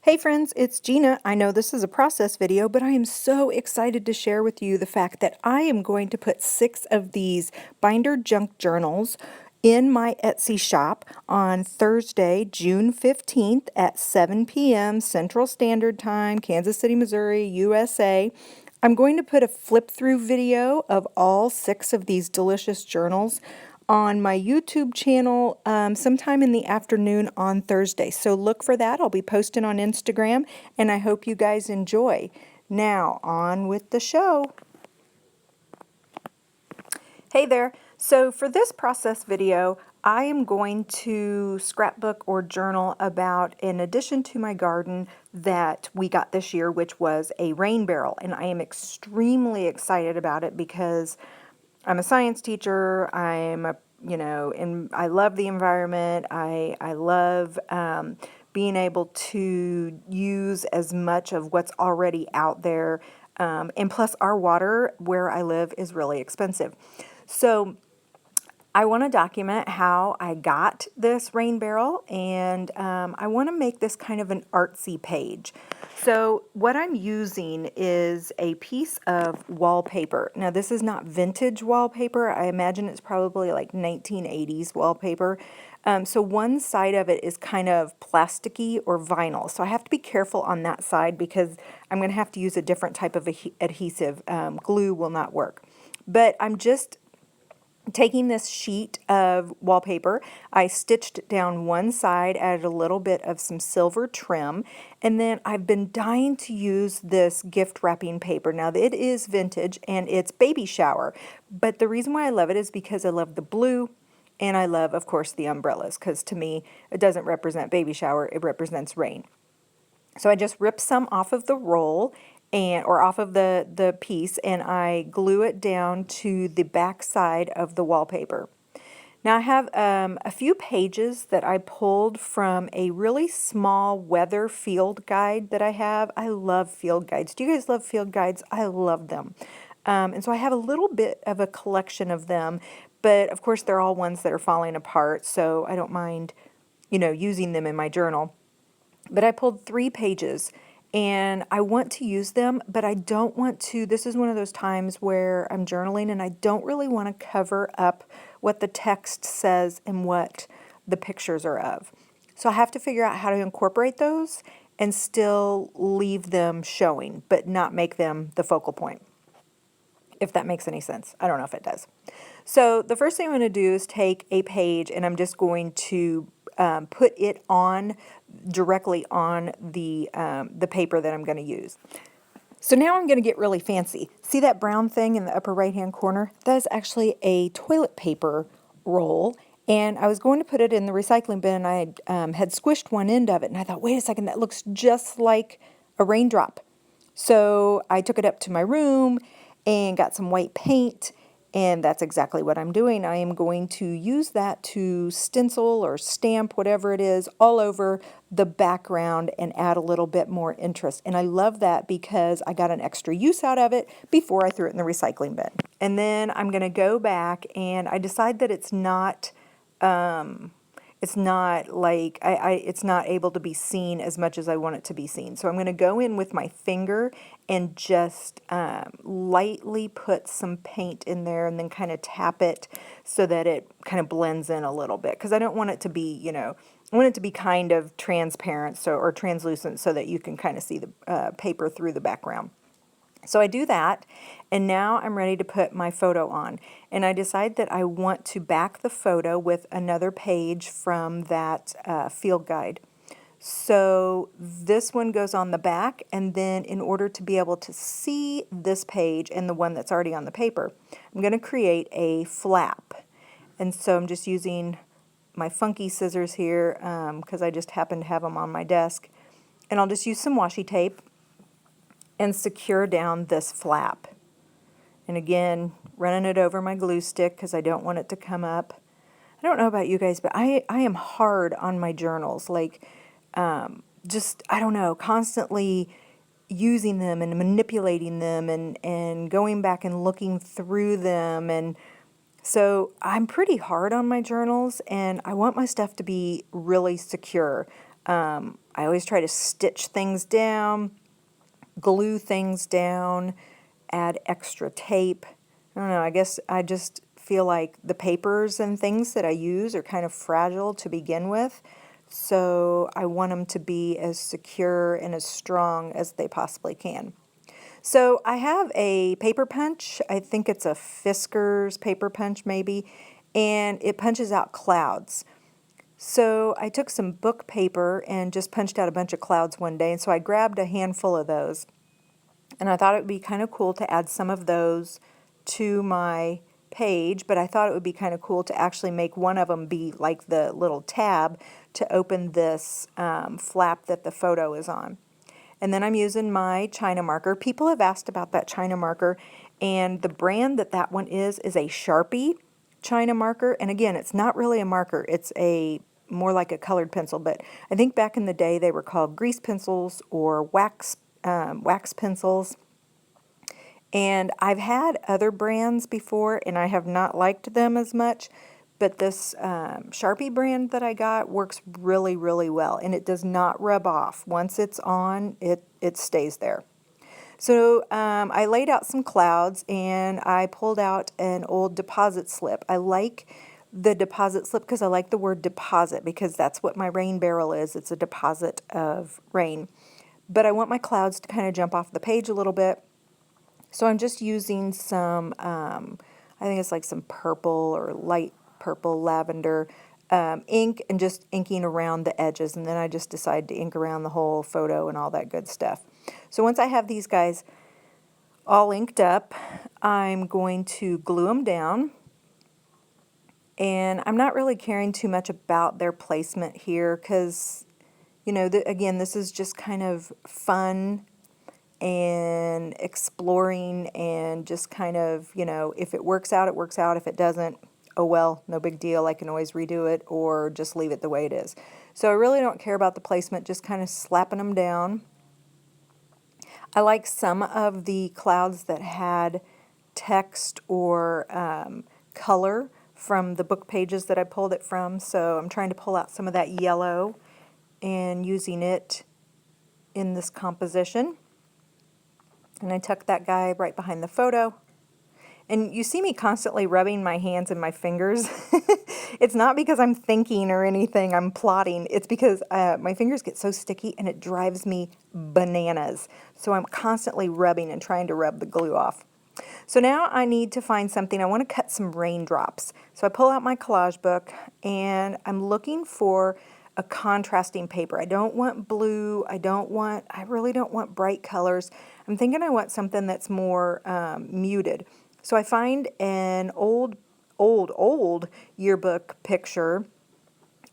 Hey friends, it's Gina. I know this is a process video, but I am so excited to share with you the fact that I am going to put 6 of these binder junk journals in my Etsy shop on Thursday, June 15th at 7 p.m. Central Standard Time, Kansas City, Missouri, USA. I'm going to put a flip through video of all 6 of these delicious journals on my YouTube channel sometime in the afternoon on Thursday. So look for that. I'll be posting on Instagram, and I hope you guys enjoy. Now, on with the show. Hey there. So for this process video, I am going to scrapbook or journal about an addition to my garden that we got this year, which was a rain barrel. And I am extremely excited about it because I'm a science teacher. And I love the environment. I love being able to use as much of what's already out there. And plus, our water where I live is really expensive. So I want to document how I got this rain barrel, and I want to make this kind of an artsy page. So what I'm using is a piece of wallpaper. Now this is not vintage wallpaper. I imagine it's probably like 1980s wallpaper. So one side of it is kind of plasticky or vinyl. So I have to be careful on that side because I'm going to have to use a different type of adhesive. Glue will not work. But I'm just taking this sheet of wallpaper, I stitched down one side, added a little bit of some silver trim, and then I've been dying to use this gift wrapping paper. Now it is vintage and it's baby shower, but the reason why I love it is because I love the blue and I love, of course, the umbrellas, because to me it doesn't represent baby shower, it represents rain. So I just ripped some off of the roll or off of the piece, and I glue it down to the back side of the wallpaper. Now I have a few pages that I pulled from a really small weather field guide that I have. I love field guides. Do you guys love field guides? I love them. And so I have a little bit of a collection of them, but of course they're all ones that are falling apart, so I don't mind, using them in my journal. But I pulled 3 pages and I want to use them, but I don't want to. This is one of those times where I'm journaling and I don't really want to cover up what the text says and what the pictures are of. So I have to figure out how to incorporate those and still leave them showing, but not make them the focal point, if that makes any sense. I don't know if it does. So the first thing I'm going to do is take a page and I'm just going to put it on directly on the paper that I'm going to use. So now I'm going to get really fancy. See that brown thing in the upper right hand corner? That is actually a toilet paper roll, and I was going to put it in the recycling bin. I had squished one end of it and I thought, wait a second, that looks just like a raindrop. So I took it up to my room and got some white paint, and that's exactly what I'm doing. I am going to use that to stencil or stamp, whatever it is, all over the background and add a little bit more interest. And I love that because I got an extra use out of it before I threw it in the recycling bin. And then I'm going to go back and I decide that it's not like it's not able to be seen as much as I want it to be seen. So I'm going to go in with my finger and just lightly put some paint in there and then kind of tap it so that it kind of blends in a little bit, because I don't want it to be, I want it to be kind of transparent or translucent so that you can kind of see the paper through the background. So I do that, and now I'm ready to put my photo on. And I decide that I want to back the photo with another page from that field guide. So this one goes on the back, and then in order to be able to see this page and the one that's already on the paper, I'm going to create a flap. And so I'm just using my funky scissors here because I just happen to have them on my desk. And I'll just use some washi tape and secure down this flap. And again, running it over my glue stick because I don't want it to come up. I don't know about you guys, but I am hard on my journals. Like, I don't know, constantly using them and manipulating them and going back and looking through them. And so I'm pretty hard on my journals, and I want my stuff to be really secure. I always try to stitch things down, glue things down, add extra tape. I don't know, I guess I just feel like the papers and things that I use are kind of fragile to begin with, so I want them to be as secure and as strong as they possibly can. So I have a paper punch. I think it's a Fisker's paper punch maybe, and it punches out clouds. So I took some book paper and just punched out a bunch of clouds one day, and so I grabbed a handful of those. And I thought it would be kind of cool to add some of those to my page, but I thought it would be kind of cool to actually make one of them be like the little tab to open this flap that the photo is on. And then I'm using my China marker. People have asked about that China marker, and the brand that one is a Sharpie China marker. And again, it's not really a marker. It's a more like a colored pencil, but I think back in the day they were called grease pencils or wax pencils. And I've had other brands before, and I have not liked them as much. But this Sharpie brand that I got works really, really well, and it does not rub off. Once it's on, it stays there. So I laid out some clouds, and I pulled out an old deposit slip. I like the deposit slip because I like the word deposit, because that's what my rain barrel is. It's a deposit of rain. But I want my clouds to kind of jump off the page a little bit. So I'm just using some, I think it's like some purple or light purple lavender ink, and just inking around the edges. And then I just decide to ink around the whole photo and all that good stuff. So once I have these guys all inked up, I'm going to glue them down. And I'm not really caring too much about their placement here because, you know, again, this is just kind of fun and exploring, and just kind of, you know, if it works out, it works out. If it doesn't, oh well, no big deal. I can always redo it or just leave it the way it is. So I really don't care about the placement, just kind of slapping them down. I like some of the clouds that had text or color from the book pages that I pulled it from. So I'm trying to pull out some of that yellow and using it in this composition. And I tuck that guy right behind the photo. And you see me constantly rubbing my hands and my fingers. It's not because I'm thinking or anything, I'm plotting. It's because my fingers get so sticky and it drives me bananas. So I'm constantly rubbing and trying to rub the glue off. So now I need to find something. I want to cut some raindrops. So I pull out my collage book, and I'm looking for a contrasting paper. I don't want blue. I really don't want bright colors. I'm thinking I want something that's more muted. So I find an old yearbook picture,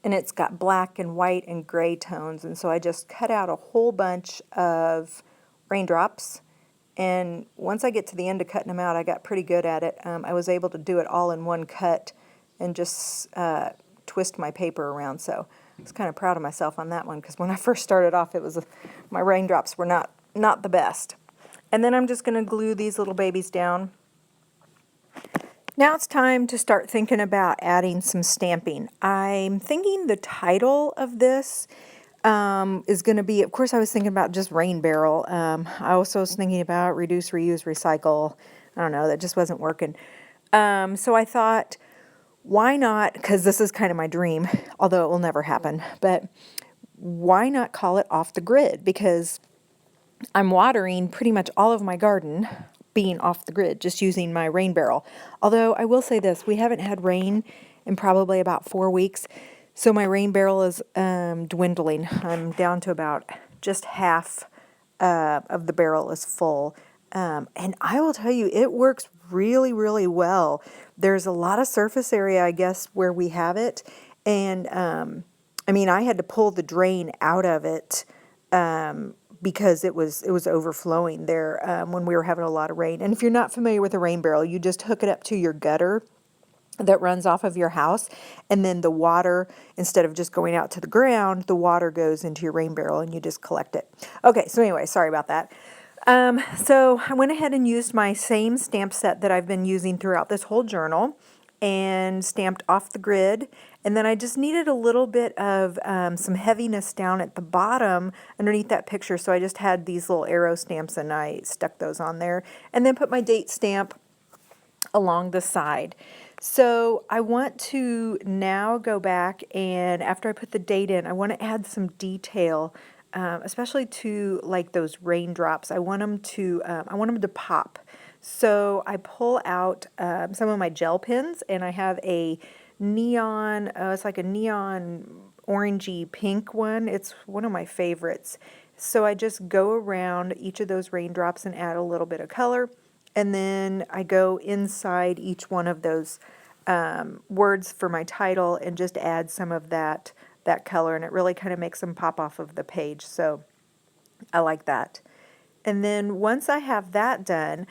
and it's got black and white and gray tones. And so I just cut out a whole bunch of raindrops. And once I get to the end of cutting them out, I got pretty good at it. I was able to do it all in one cut and just twist my paper around. So I was kind of proud of myself on that one, because when I first started off, my raindrops were not the best. And then I'm just going to glue these little babies down. Now it's time to start thinking about adding some stamping. I'm thinking the title of this is going to be, of course I was thinking about just rain barrel. I also was thinking about reduce, reuse, recycle. I don't know, that just wasn't working. So I thought, why not, because this is kind of my dream, although it will never happen, but why not call it off the grid? Because I'm watering pretty much all of my garden being off the grid, just using my rain barrel. Although I will say this, we haven't had rain in probably about 4 weeks, so my rain barrel is dwindling. I'm down to about just half of the barrel is full. And I will tell you, it works really, really well. There's a lot of surface area, I guess, where we have it. And I mean, I had to pull the drain out of it because it was overflowing there when we were having a lot of rain. And if you're not familiar with a rain barrel, you just hook it up to your gutter that runs off of your house, and then the water, instead of just going out to the ground, the water goes into your rain barrel and you just collect it. Okay, so anyway, sorry about that. So I went ahead and used my same stamp set that I've been using throughout this whole journal. and stamped off the grid. And then I just needed a little bit of some heaviness down at the bottom underneath that picture. So I just had these little arrow stamps and I stuck those on there. And then put my date stamp along the side. So I want to now go back, and after I put the date in, I want to add some detail, especially to like those raindrops. I want them to pop. So I pull out some of my gel pens, and I have a neon, it's like a neon orangey pink one. It's one of my favorites. So I just go around each of those raindrops and add a little bit of color. And then I go inside each one of those words for my title and just add some of that color, and it really kind of makes them pop off of the page. So I like that. And then once I have that done,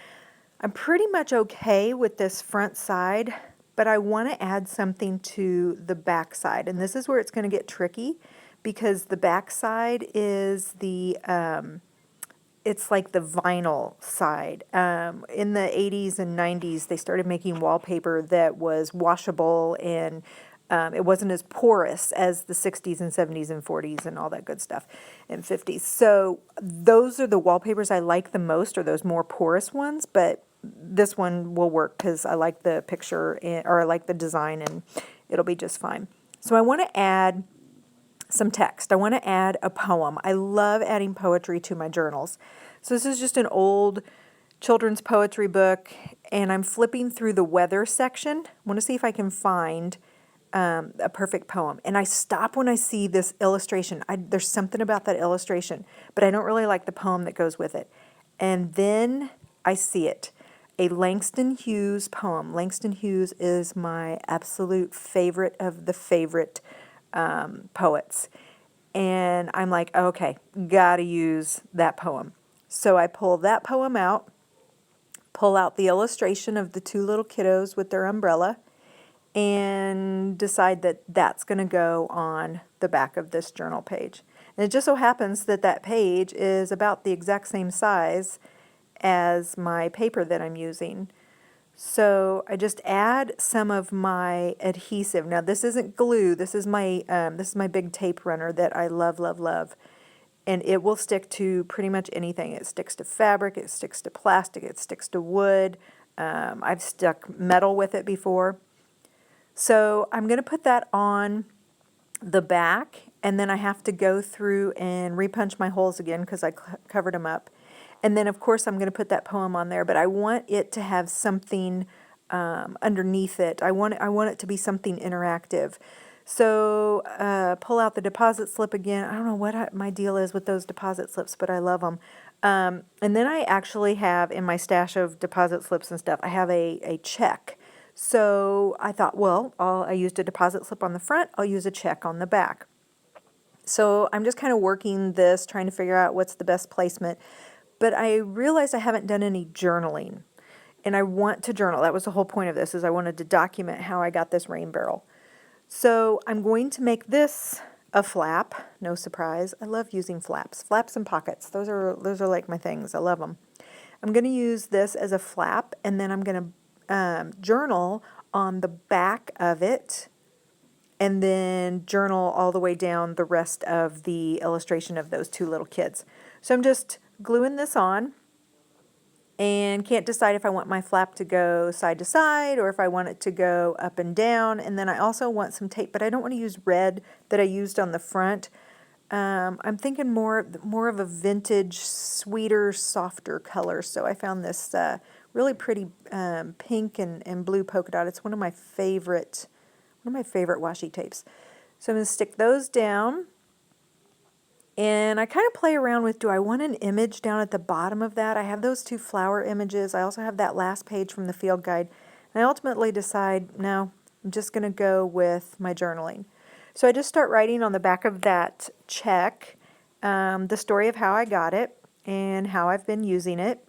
I'm pretty much okay with this front side, but I want to add something to the back side. And this is where it's going to get tricky, because the back side is it's like the vinyl side. In the 80s and 90s, they started making wallpaper that was washable, and it wasn't as porous as the 60s and 70s and 40s and all that good stuff, and 50s. So those are the wallpapers I like the most, or those more porous ones, but this one will work because I like the picture, or I like the design, and it'll be just fine. So I want to add some text. I want to add a poem. I love adding poetry to my journals. So this is just an old children's poetry book, and I'm flipping through the weather section. I want to see if I can find a perfect poem. And I stop when I see this illustration. There's something about that illustration, but I don't really like the poem that goes with it. And then I see it. A Langston Hughes poem. Langston Hughes is my absolute favorite of the favorite poets. And I'm like, okay, gotta use that poem. So I pull that poem out, pull out the illustration of the two little kiddos with their umbrella, and decide that that's going to go on the back of this journal page. And it just so happens that that page is about the exact same size as my paper that I'm using. So I just add some of my adhesive. Now this isn't glue. This is my big tape runner that I love, love, love. And it will stick to pretty much anything. It sticks to fabric. It sticks to plastic. It sticks to wood. I've stuck metal with it before. So I'm going to put that on the back, and then I have to go through and repunch my holes again because I covered them up. And then, of course, I'm going to put that poem on there, but I want it to have something underneath it. I want it to be something interactive. So pull out the deposit slip again. I don't know what my deal is with those deposit slips, but I love them. And then I actually have, in my stash of deposit slips and stuff, I have a check. So I thought, well, I used a deposit slip on the front, I'll use a check on the back. So I'm just kind of working this, trying to figure out what's the best placement. But I realized I haven't done any journaling, and I want to journal. That was the whole point of this, is I wanted to document how I got this rain barrel. So I'm going to make this a flap. No surprise. I love using flaps. Flaps and pockets. Those are like my things. I love them. I'm going to use this as a flap, and then I'm going to journal on the back of it, and then journal all the way down the rest of the illustration of those two little kids. So I'm just gluing this on, and can't decide if I want my flap to go side to side or if I want it to go up and down. And then I also want some tape, but I don't want to use red that I used on the front. I'm thinking more of a vintage, sweeter, softer color. So I found this really pretty pink and blue polka dot. It's one of my favorite washi tapes. So I'm going to stick those down. And I kind of play around with, do I want an image down at the bottom of that? I have those two flower images. I also have that last page from the field guide. And I ultimately decide, no, I'm just going to go with my journaling. So I just start writing on the back of that check the story of how I got it and how I've been using it.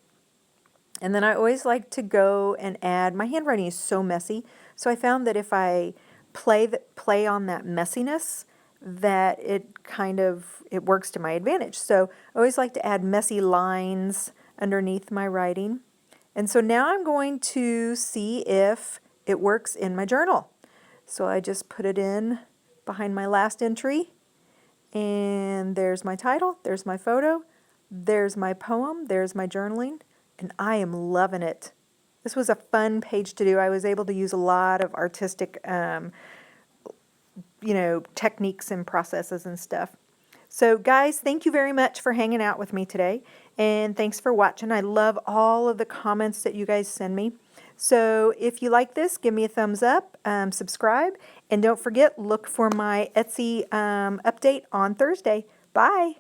And then I always like to go and add, my handwriting is so messy, so I found that if I play on that messiness, that it works to my advantage. So I always like to add messy lines underneath my writing. And so now I'm going to see if it works in my journal. So I just put it in behind my last entry, and there's my title, there's my photo, there's my poem, there's my journaling, and I am loving it. This was a fun page to do. I was able to use a lot of artistic techniques and processes and stuff. So guys, thank you very much for hanging out with me today, and thanks for watching. I love all of the comments that you guys send me. So if you like this, give me a thumbs up, subscribe, and don't forget, look for my Etsy update on Thursday. Bye!